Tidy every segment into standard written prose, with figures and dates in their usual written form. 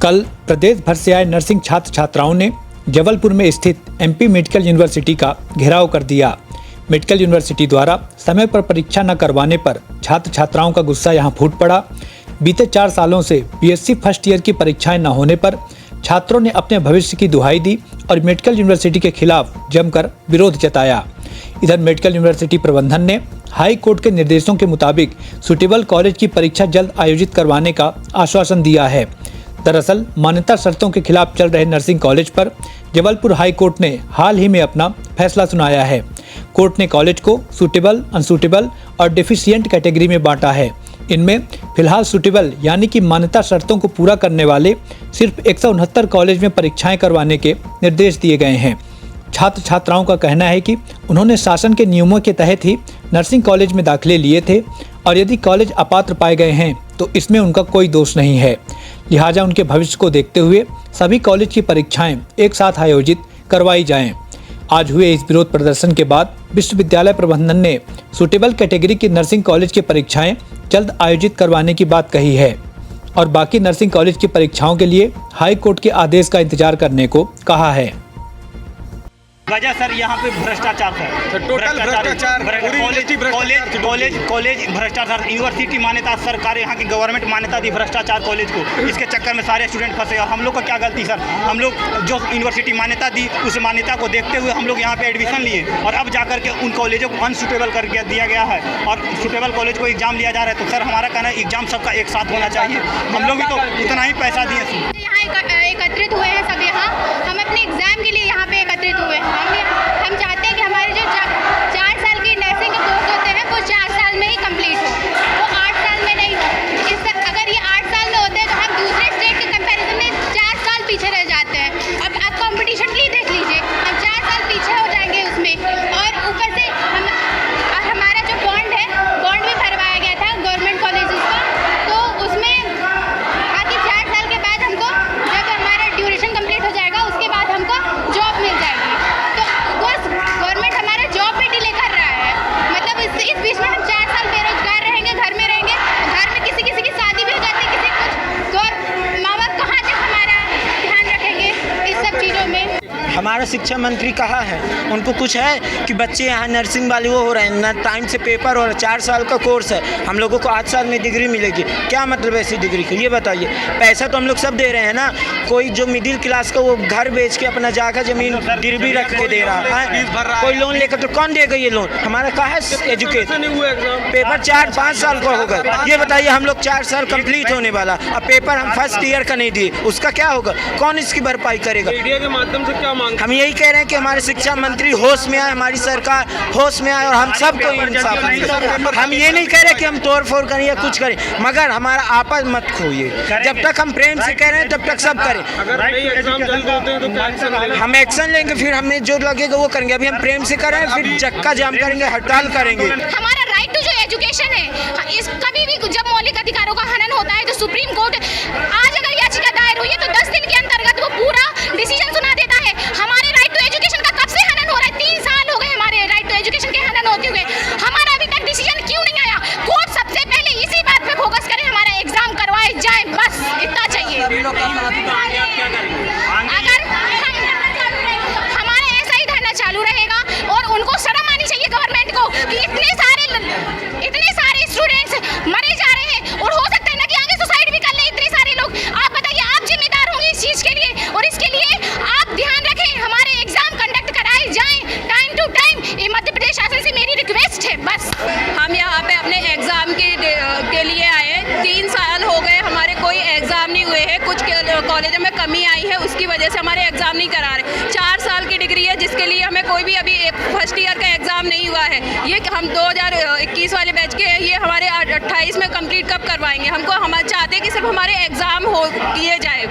कल प्रदेश भर से आए नर्सिंग छात्र छात्राओं ने जबलपुर में स्थित एमपी मेडिकल यूनिवर्सिटी का घेराव कर दिया। मेडिकल यूनिवर्सिटी द्वारा समय पर परीक्षा न करवाने पर छात्र छात्राओं का गुस्सा यहां फूट पड़ा। बीते 4 सालों से बीएससी फर्स्ट ईयर की परीक्षाएं न होने पर छात्रों ने अपने भविष्य की दुहाई दी और मेडिकल यूनिवर्सिटी के खिलाफ जमकर विरोध जताया। इधर मेडिकल यूनिवर्सिटी प्रबंधन ने हाई कोर्ट के निर्देशों के मुताबिक सुटेबल कॉलेज की परीक्षा जल्द आयोजित करवाने का आश्वासन दिया है। दरअसल मान्यता शर्तों के खिलाफ चल रहे नर्सिंग कॉलेज पर जबलपुर हाई कोर्ट ने हाल ही में अपना फैसला सुनाया है। कोर्ट ने कॉलेज को सूटेबल, अनसूटेबल और डेफिशिएंट कैटेगरी में बांटा है। इनमें फिलहाल सूटेबल यानी कि मान्यता शर्तों को पूरा करने वाले सिर्फ 169 कॉलेज में परीक्षाएं करवाने के निर्देश दिए गए हैं। छात्र छात्राओं का कहना है कि उन्होंने शासन के नियमों के तहत ही नर्सिंग कॉलेज में दाखिले लिए थे और यदि कॉलेज अपात्र पाए गए हैं तो इसमें उनका कोई दोष नहीं है। लिहाजा उनके भविष्य को देखते हुए सभी कॉलेज की परीक्षाएं एक साथ आयोजित करवाई जाएं। आज हुए इस विरोध प्रदर्शन के बाद विश्वविद्यालय प्रबंधन ने सूटेबल कैटेगरी की नर्सिंग कॉलेज की परीक्षाएं जल्द आयोजित करवाने की बात कही है और बाकी नर्सिंग कॉलेज की परीक्षाओं के लिए हाई कोर्ट के आदेश का इंतजार करने को कहा है। वजह सर यहाँ पे भ्रष्टाचार है। टोटल भ्रष्टाचार, कॉलेज भ्रष्टाचार, यूनिवर्सिटी मान्यता, सरकार यहाँ की गवर्नमेंट मान्यता दी भ्रष्टाचार कॉलेज को। इसके चक्कर में सारे स्टूडेंट फंसे और हम लोग का क्या गलती सर? हम लोग जो यूनिवर्सिटी मान्यता दी उस मान्यता को देखते हुए हम लोग यहाँ पे एडमिशन लिए और अब जाकर के उन कॉलेजों को अनसूटेबल कर दिया गया है और सूटेबल कॉलेज को एग्जाम लिया जा रहा है। तो सर हमारा कहना है एग्जाम सबका एक साथ होना चाहिए। हम लोग भी तो उतना ही पैसा दिए। यहाँ एकत्रित हुए हैं सब, यहाँ हम अपने एग्जाम के लिए यहाँ पे एकत्रित हुए हैं। हम चाहते हैं कि हमारे जो 4 साल की नर्सिंग के कोर्स होते हैं वो 4 साल में ही कंप्लीट हो, वो 8 साल में नहीं हो। अगर ये 8 साल में होते हैं तो हम दूसरे स्टेट के कंपैरिजन में 4 साल पीछे रह जाते हैं। अब आप कंपटीशन के लिए देख लीजिए, हम 4 साल पीछे हो जाएंगे उसमें। और ऊपर से हमारा जो बॉन्ड है, बॉन्ड भी भरवाया गया था गवर्नमेंट कॉलेजेस का, तो उसमें बाकी 4 साल के बाद हमको जब हमारा ड्यूरेशन कंप्लीट हो जाएगा उसके बाद हमको जॉब मिल जाएगी। गवर्नमेंट हमारा जॉब पे डिले कर रहा है। मतलब इस बीच में हम 4 साल बेरोजगार रहेंगे, घर में रहेंगे, घर में किसी की शादी भी हो जाती है, किसी कुछ, और माँ बाप कहाँ तक हमारा ध्यान रखेंगे इस सब चीज़ों में। हमारा शिक्षा मंत्री कहाँ है? उनको कुछ है कि बच्चे यहाँ नर्सिंग वाले वो हो रहे हैं ना, टाइम से पेपर हो रहा है। 4 साल का कोर्स है, हम लोगों को 8 साल में डिग्री मिलेगी। क्या मतलब है ऐसी डिग्री का, ये बताइए। पैसा तो हम लोग सब दे रहे हैं ना। कोई जो मिडिल क्लास का वो घर बेच के अपना जाकर ज़मीन गिरवी रख के दे रहा है, कोई लोन लेकर, तो कौन देगा ये लोन? हमारा कहाँ है एजुकेशन? पेपर 4-5 साल का होगा, ये बताइए। हम लोग 4 साल कंप्लीट होने वाला, अब पेपर हम फर्स्ट ईयर का नहीं दिए, उसका क्या होगा? कौन इसकी भरपाई करेगा? मीडिया के माध्यम से क्या हम यही कह रहे हैं कि हमारे शिक्षा मंत्री होश में आए, हमारी सरकार होश में आए और हम सबको इंसाफ मिले। हम ये नहीं कह रहे कि हम तोड़ फोड़ करें या कुछ करें, मगर हमारा आपस मत खोइए। जब तक हम प्रेम से कह रहे हैं तब तक सब करें। हम एक्शन लेंगे, फिर हमें जो लगेगा वो करेंगे। अभी हम प्रेम से कर रहे हैं, फिर चक्का जाम करेंगे, हड़ताल करेंगे। हमारा राइट टू जो एजुकेशन है, इस कभी भी जब मौलिक अधिकारों का हनन होता है तो सुप्रीम कोर्ट आज अगर याचिका दायर हुई है तो 10 दिन के अंतर्गत वो पूरा डिसीजन सुना देता है। हमारे राइट टू एजुकेशन का कब से हनन हो रहा है? 3 साल हो गए हमारे राइट टू एजुकेशन के हनन होते हुए। हमारा अभी तक डिसीजन क्यों नहीं आया? कोर्ट सबसे पहले इसी बात पे फोकस करे, हमारा एग्जाम करवाए जाए, बस इतना चाहिए। अगर हमारा ऐसा ही धरना चालू रहेगा और उनको शर्म आनी चाहिए गवर्नमेंट को कि इतने सारे स्टूडेंट्स मरे जा रहे हैं और हो सकता है ना कि आगे सुसाइड भी कर ले इतने सारे लोग। आप बताइए, आप जिम्मेदार होंगे इस चीज़ के लिए और इसके लिए आप ध्यान रखें, हमारे एग्जाम कंडक्ट कराए जाएं टाइम टू टाइम। ये मध्य प्रदेश शासन से मेरी रिक्वेस्ट है बस। हम यहाँ पे अपने एग्ज़ाम के लिए आए। 3 साल हो गए, हमारे कोई एग्ज़ाम नहीं हुए हैं। कुछ कॉलेजों में कमी आई है, उसकी वजह से हमारे एग्ज़ाम नहीं करा रहे। 4 साल की डिग्री है जिसके लिए हमें कोई भी अभी फर्स्ट ईयर का एग्ज़ाम नहीं हुआ है। ये हम 2021 वाले बैच के हैं, ये हमारे 28 में कंप्लीट कब करवाएंगे? हम चाहते हैं कि सिर्फ हमारे एग्ज़ाम हो किए जाए।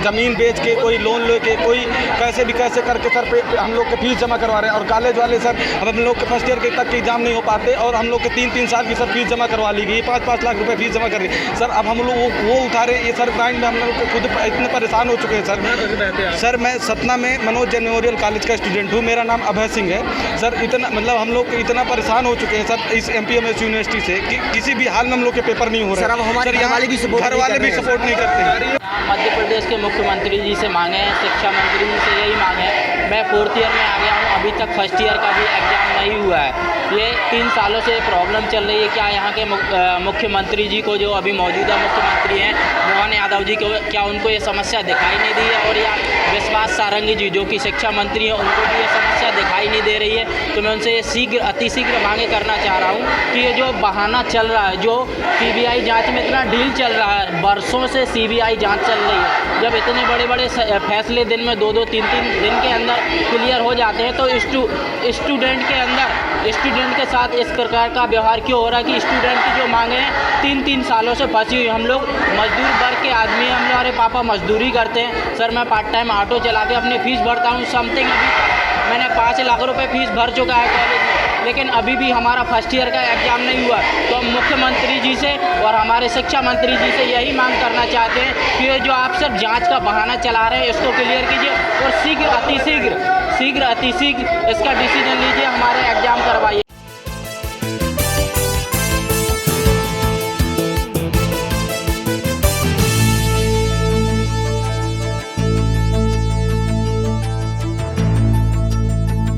जमीन बेच के, कोई लोन लेके, कोई कैसे भी कैसे करके सर पे हम लोग के फीस जमा करवा रहे हैं और कॉलेज वाले सर अब हम लोग के फर्स्ट ईयर के तक के एग्जाम नहीं हो पाते और हम लोग के 3-3 साल की सर फीस जमा करवा ली गई। 5-5 लाख रुपए फीस जमा कर रही सर। अब हम लोग वो उठा रहे, ये सर ग्राइंड में हम लोग खुद इतने परेशान हो चुके हैं सर। सर मैं सतना में मनोज मेमोरियल कॉलेज का स्टूडेंट हूँ, मेरा नाम अभय सिंह है सर। इतना मतलब हम लोग इतना परेशान हो चुके हैं सर इस MPMS यूनिवर्सिटी से कि किसी भी हाल में हम लोग के पेपर नहीं हो रहे। सर, अब हमारे घर वाले भी सपोर्ट घर वाले भी सपोर्ट नहीं करते। मध्य प्रदेश के मुख्यमंत्री जी से मांगे हैं, शिक्षा मंत्री जी से यही मांगे हैं। मैं 4th ईयर में आ गया हूँ, अभी तक 1st ईयर का भी एग्ज़ाम नहीं हुआ है। ये 3 सालों से प्रॉब्लम चल रही है। क्या यहाँ के मुख्यमंत्री जी को, जो अभी मौजूदा मुख्यमंत्री हैं मोहन यादव जी को, क्या उनको ये समस्या दिखाई नहीं दी है? और या विश्वास सारंगी जी जो कि शिक्षा मंत्री हैं, उनको भी ये समस्या दिखाई नहीं दे रही है? तो मैं उनसे ये शीघ्र अतिशीघ्र मांगे करना चाह रहा हूँ कि ये जो बहाना चल रहा है, जो CBI जाँच में इतना ढील चल रहा है, बरसों से CBI जाँच चल रही है, जब इतने बड़े बड़े फैसले दिन में 2-2, 3-3 दिन के अंदर क्लियर हो जाते हैं, तो स्टूडेंट के साथ इस प्रकार का व्यवहार क्यों हो रहा है कि स्टूडेंट की जो मांगे हैं 3-3 सालों से फंसी हुई। हम लोग मजदूर वर्ग के आदमी हैं, हमारे पापा मजदूरी करते हैं। सर, मैं पार्ट टाइम ऑटो चला के अपनी फ़ीस भरता हूँ। समथिंग अभी मैंने 5 लाख रुपए फ़ीस भर चुका है कॉलेज में, लेकिन अभी भी हमारा 1st ईयर का एग्ज़ाम नहीं हुआ। तो हम मुख्यमंत्री जी से और हमारे शिक्षा मंत्री जी से यही मांग करना चाहते हैं कि ये जो आप सब जांच का बहाना चला रहे हैं, इसको क्लियर कीजिए और शीघ्र अतिशीघ्र इसका डिसीजन लीजिए, हमारे एग्ज़ाम करवाइए।